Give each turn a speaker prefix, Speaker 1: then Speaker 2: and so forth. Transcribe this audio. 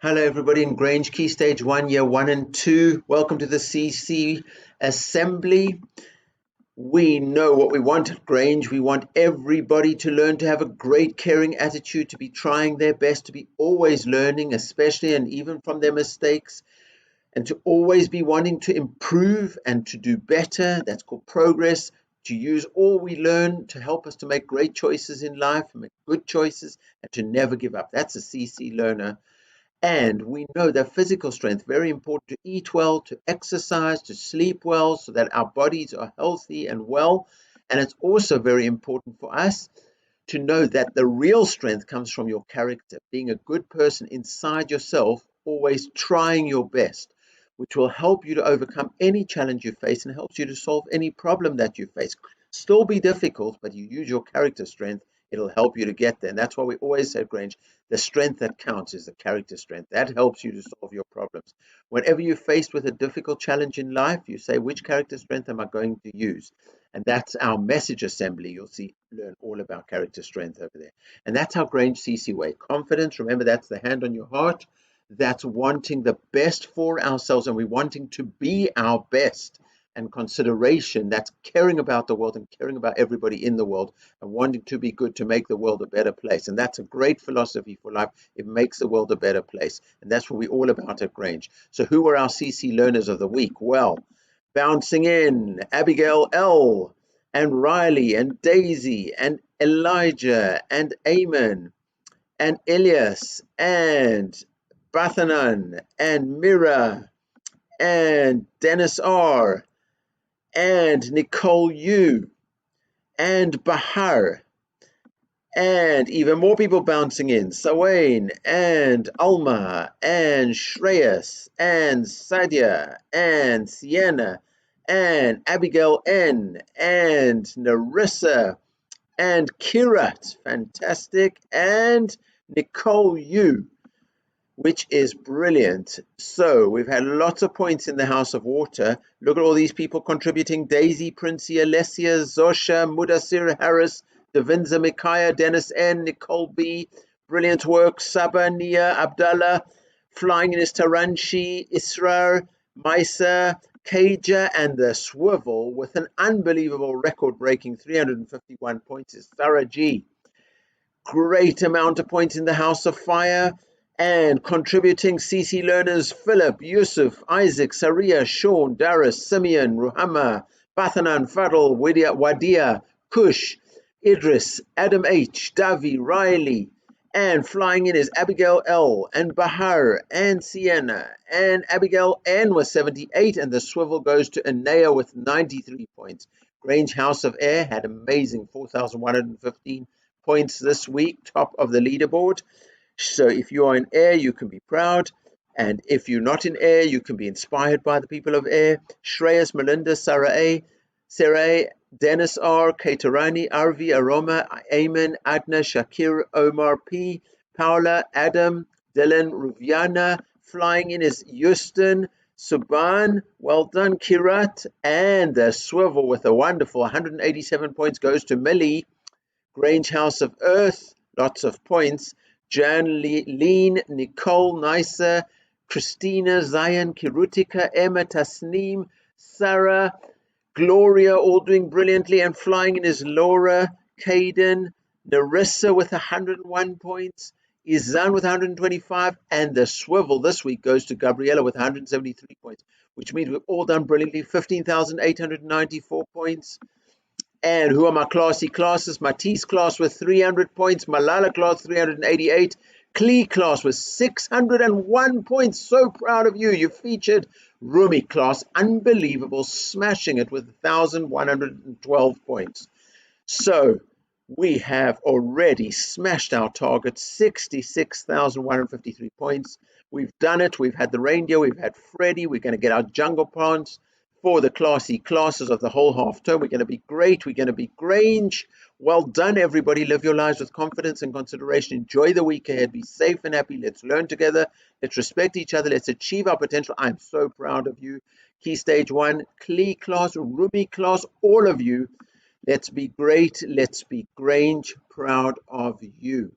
Speaker 1: Hello, everybody in Grange Key Stage 1, Year 1 and 2. Welcome to the CC Assembly. We know what we want at Grange. We want everybody to learn to have a great caring attitude, to be trying their best, to be always learning, especially and even from their mistakes, and to always be wanting to improve and to do better. That's called progress. To use all we learn to help us to make great choices in life, make good choices, and to never give up. That's a CC learner. And we know that physical strength, very important to eat well, to exercise, to sleep well, so that our bodies are healthy and well. And it's also very important for us to know that the real strength comes from your character, being a good person inside yourself, always trying your best, which will help you to overcome any challenge you face and helps you to solve any problem that you face. Still be difficult, but you use your character strength, it'll help you to get there. And that's why we always say, Grange, the strength that counts is the character strength. That helps you to solve your problems. Whenever you're faced with a difficult challenge in life, you say, which character strength am I going to use? And that's our message assembly. You'll see, learn all about character strength over there. And that's how Grange CC way. Confidence, remember, that's the hand on your heart. That's wanting the best for ourselves, and we're wanting to be our best. And consideration, that's caring about the world and caring about everybody in the world and wanting to be good to make the world a better place. And that's a great philosophy for life. It makes the world a better place. And that's what we're all about at Grange. So who are our CC learners of the week? Well, bouncing in, Abigail L. and Riley and Daisy and Elijah and Eamon and Elias and Bathanan and Mira and Dennis R. and Nicole Yu and Bahar and even more people bouncing in, Sawain and Alma and Shreyas and Sadia and Sienna and Abigail N and Narissa and Kirat, fantastic, and Nicole Yu, which is brilliant. So we've had lots of points in the House of Water. Look at all these people contributing: Daisy, Princey, Alessia, Zosha, Mudassir Harris, Devinza Mikaya, Dennis N, Nicole B. Brilliant work. Saba, Nia, Abdallah, flying in his Taranshi, Israr, Maisa, Kaja, and the Swivel with an unbelievable record-breaking 351 points is Sarah G. Great amount of points in the House of Fire. And contributing CC learners: Philip, Yusuf, Isaac, Saria, Sean, Darius, Simeon, Ruhama, Bathanan, Fadl, Wadia, Kush, Idris, Adam H, Davi, Riley, and flying in is Abigail L, and Bahar, and Sienna, and Abigail N with 78, and the swivel goes to Anea with 93 points. Grange House of Air had amazing 4,115 points this week, top of the leaderboard. So if you are in air, you can be proud. And if you're not in air, you can be inspired by the people of air. Shreyas, Melinda, Sarah A, Dennis R, Katerani, Arvi, Aroma, Eamon, Adna, Shakir, Omar P, Paula, Adam, Dylan, Ruviana. Flying in is Houston, Suban, well done, Kirat. And the swivel with a wonderful 187 points goes to Millie. Grange House of Earth, lots of points. Jan, Lean, Nicole, Nisa, Christina, Zion, Kirutika, Emma, Tasneem, Sarah, Gloria, all doing brilliantly, and flying in is Laura, Caden, Narissa with 101 points, Izan with 125, and the swivel this week goes to Gabriella with 173 points, which means we've all done brilliantly, 15,894 points. And who are my classy classes? Matisse class with 300 points, Malala class 388, Klee class with 601 points. So proud of you. You featured Rumi class, unbelievable, smashing it with 1,112 points. So we have already smashed our target, 66,153 points. We've done it. We've had the reindeer. We've had Freddie. We're going to get our jungle plants for the classy classes of the whole half term. We're going to be great. We're going to be Grange. Well done, everybody. Live your lives with confidence and consideration. Enjoy the week ahead. Be safe and happy. Let's learn together. Let's respect each other. Let's achieve our potential. I'm so proud of you. Key Stage 1, Klee class, Rumi class, all of you. Let's be great. Let's be Grange. Proud of you.